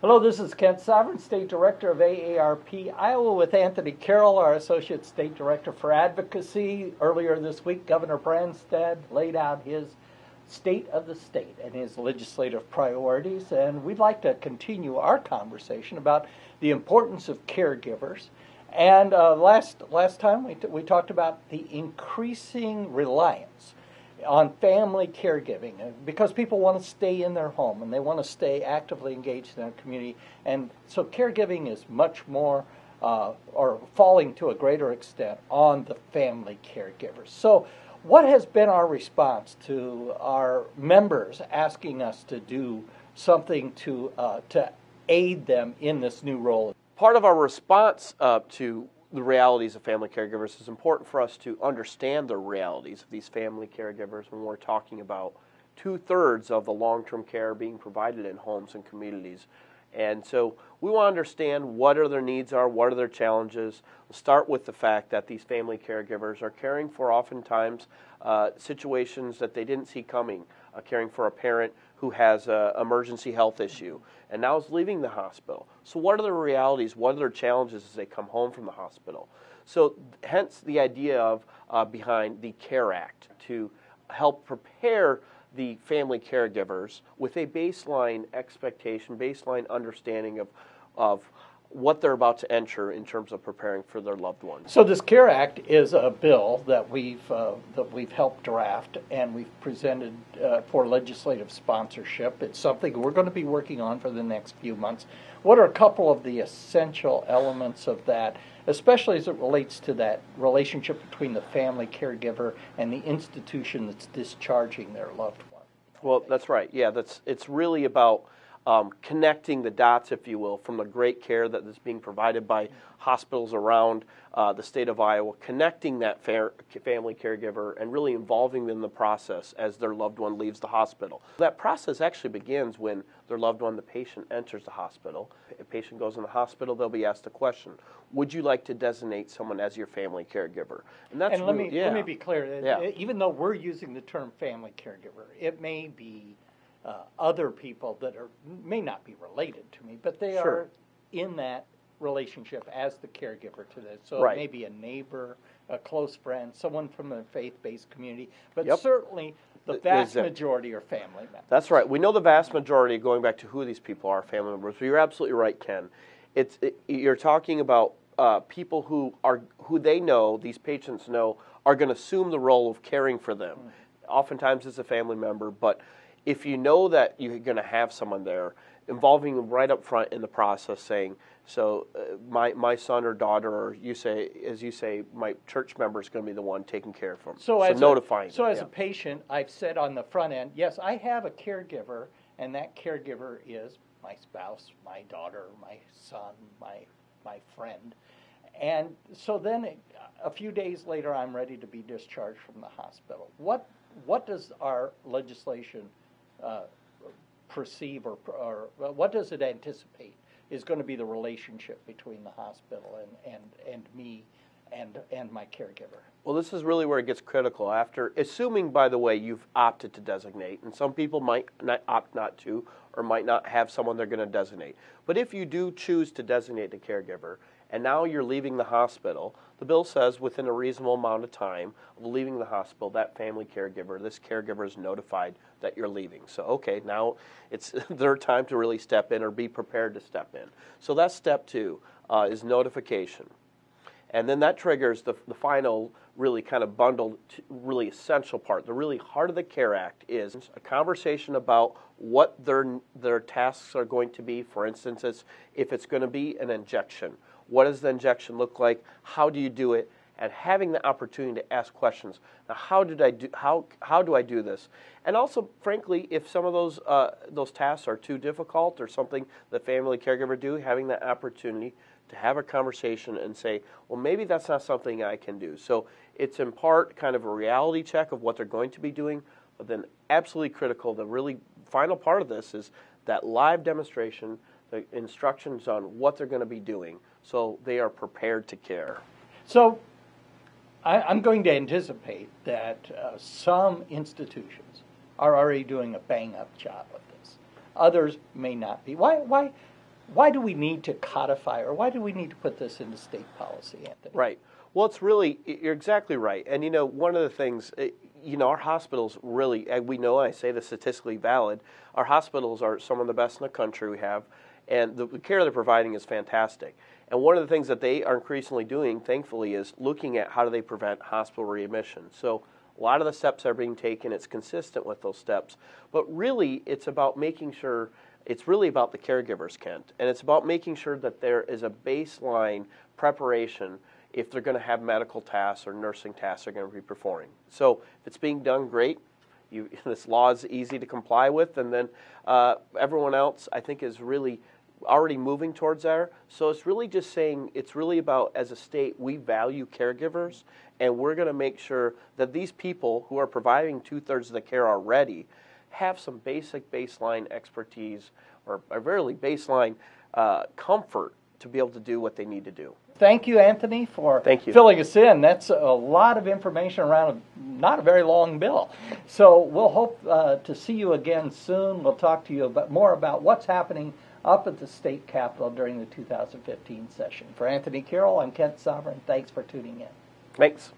Hello, this is Kent Sovereign, State Director of AARP Iowa, with Anthony Carroll, our Associate State Director for Advocacy. Earlier this week, Governor Branstad laid out his state of the state and his legislative priorities, and we'd like to continue our conversation about the importance of caregivers. And last time we talked about the increasing reliance on family caregiving, because people want to stay in their home and they want to stay actively engaged in their community, and so caregiving is much more or falling to a greater extent on the family caregivers. So what has been our response to our members asking us to do something to aid them in this new role? Part of our response to the realities of family caregivers is important for us to understand the realities of these family caregivers when we're talking about 2/3 of the long-term care being provided in homes and communities. And so we want to understand what are their needs are, what are their challenges. We'll start with the fact that these family caregivers are caring for oftentimes situations that they didn't see coming, caring for a parent who has an emergency health issue and now is leaving the hospital. So what are the realities, what are their challenges as they come home from the hospital? So hence the idea of behind the CARE Act, to help prepare the family caregivers with a baseline expectation, baseline understanding of what they're about to enter in terms of preparing for their loved ones. So this CARE Act is a bill that we've helped draft, and we've presented for legislative sponsorship. It's something we're going to be working on for the next few months. What are a couple of the essential elements of that, especially as it relates to that relationship between the family caregiver and the institution that's discharging their loved one? Well, that's right. Yeah, it's really about connecting the dots, if you will, from the great care that is being provided by hospitals around the state of Iowa, connecting that family caregiver and really involving them in the process as their loved one leaves the hospital. That process actually begins when their loved one, the patient, enters the hospital. If a patient goes in the hospital, they'll be asked a question: would you like to designate someone as your family caregiver? And let me be clear, even though we're using the term family caregiver, it may be other people that may not be related to me, but they are in that relationship as the caregiver to this. So it may be a neighbor, a close friend, someone from a faith-based community, but certainly the vast majority are family members. That's right. We know the vast majority, going back to who these people are, family members. But you're absolutely right, Ken. You're talking about people who they know, these patients know, are going to assume the role of caring for them. Oftentimes it's a family member, but if you know that you're going to have someone there, involving them right up front in the process, saying, so my son or daughter, or as you say, my church member is going to be the one taking care of them. So notifying them. So as a patient, I've said on the front end, yes, I have a caregiver, and that caregiver is my spouse, my daughter, my son, my friend. And so then a few days later, I'm ready to be discharged from the hospital. What does our legislation perceive, or what does it anticipate is going to be the relationship between the hospital and me and my caregiver? Well, this is really where it gets critical. After assuming, by the way, you've opted to designate, and some people might not opt not to, or might not have someone they're going to designate. But if you do choose to designate a caregiver, and now you're leaving the hospital, the bill says within a reasonable amount of time of leaving the hospital, that family caregiver, this caregiver is notified that you're leaving. So, okay, now it's their time to really step in or be prepared to step in. So that's step 2, is notification. And then that triggers the final really kind of bundled, really essential part. The really heart of the CARE Act is a conversation about what their tasks are going to be. For instance, if it's going to be an injection, what does the injection look like? How do you do it? And having the opportunity to ask questions. Now, how do I do this? And also, frankly, if some of those tasks are too difficult or something the family caregiver do, having that opportunity to have a conversation and say, well, maybe that's not something I can do. So it's in part kind of a reality check of what they're going to be doing, but then absolutely critical, the really final part of this is that live demonstration, the instructions on what they're going to be doing, so they are prepared to care. So I'm going to anticipate that some institutions are already doing a bang-up job with this. Others may not be. Why Why do we need to codify, or why do we need to put this into state policy, Anthony? Right. Well, it's really, you're exactly right. And, one of the things, our hospitals really, we know, and I say this statistically valid, our hospitals are some of the best in the country we have, and the care they're providing is fantastic. And one of the things that they are increasingly doing, thankfully, is looking at how do they prevent hospital readmission. So a lot of the steps are being taken. It's consistent with those steps. But really, it's about making sure, it's really about the caregivers, Kent. And it's about making sure that there is a baseline preparation if they're going to have medical tasks or nursing tasks they're going to be performing. So if it's being done, great. This law is easy to comply with. And then everyone else, I think, is really already moving towards there. So it's really just saying, it's really about, as a state, we value caregivers, and we're going to make sure that these people who are providing 2/3 of the care already have some basic baseline expertise or really baseline comfort to be able to do what they need to do. Thank you, Anthony, for filling us in. That's a lot of information around not a very long bill. So we'll hope to see you again soon. We'll talk to you more about what's happening up at the state capitol during the 2015 session. For Anthony Carroll, I'm Kent Sovereign. Thanks for tuning in. Thanks.